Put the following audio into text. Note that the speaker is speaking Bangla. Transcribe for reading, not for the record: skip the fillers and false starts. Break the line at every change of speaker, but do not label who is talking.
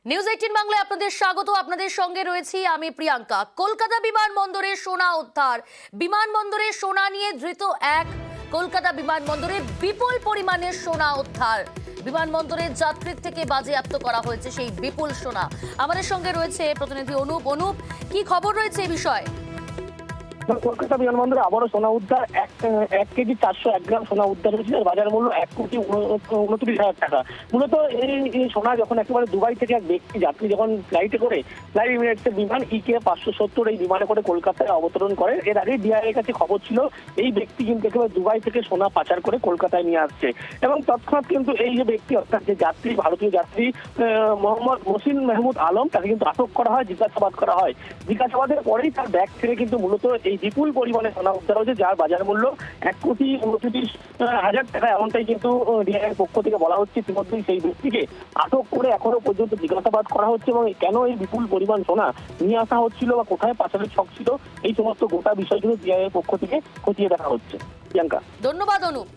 নিউজ 18 বাংলায় আপনাদের স্বাগত। আপনাদের সঙ্গে রয়েছি আমি প্রিয়াঙ্কা। কলকাতা বিমানবন্দরে সোনা উদ্ধার। বিমানবন্দরে সোনা নিয়ে ধৃত এক। কলকাতা বিমানবন্দরে বিপুল পরিমাণের সোনা উদ্ধার। বিমানবন্দরের যাত্রীর থেকে বাজেয়াপ্ত করা হয়েছে সেই বিপুল সোনা। আমাদের সঙ্গে রয়েছে প্রতিনিধি অনুপ। অনুপ, কি খবর রয়েছে এই বিষয়ে?
কলকাতা বিমানবন্দরে আবারও সোনা উদ্ধার। 1 কেজি 401 গ্রাম সোনা উদ্ধার হয়েছে। বাজার মূল্য 1,29,00,000 টাকা। মূলত এই সোনা যখন একেবারে দুবাই থেকে এক ব্যক্তি যাত্রী যখন ফ্লাইটে করে ফ্লাই এমিরেটসের বিমান EK 570 এই বিমানে করে কলকাতায় অবতরণ করে, এর আগে ডিআইএর কাছে খবর ছিল এই ব্যক্তি কিন্তু একেবারে দুবাই থেকে সোনা পাচার করে কলকাতায় নিয়ে আসছে। এবং তৎক্ষণাৎ কিন্তু এই যে ব্যক্তি অর্থাৎ যে যাত্রী, ভারতীয় যাত্রী মোহাম্মদ মহসিন মেহমুদ আলম, তাকে কিন্তু আটক করা হয়, জিজ্ঞাসাবাদ করা হয়। জিজ্ঞাসাবাদের পরেই তার ব্যাগ থেকে কিন্তু মূলত এই বিপুল পরিমাণে সোনা উদ্ধার হয়েছে, যার বাজার মূল্য 1,29,00,000 টাকা। এমনটাই কিন্তু ডিআইএর পক্ষ থেকে বলা হচ্ছে। ইতিমধ্যেই সেই ব্যক্তিকে আটক করে এখনো পর্যন্ত জিজ্ঞাসাবাদ করা হচ্ছে এবং কেন এই বিপুল পরিমাণ সোনা নিয়ে আসা হচ্ছিল বা কোথায় পাচারের ছক ছিল, এই সমস্ত গোটা বিষয়গুলো ডিআইএর পক্ষ থেকে খতিয়ে দেখা হচ্ছে। প্রিয়াঙ্কা,
ধন্যবাদ অনুপ।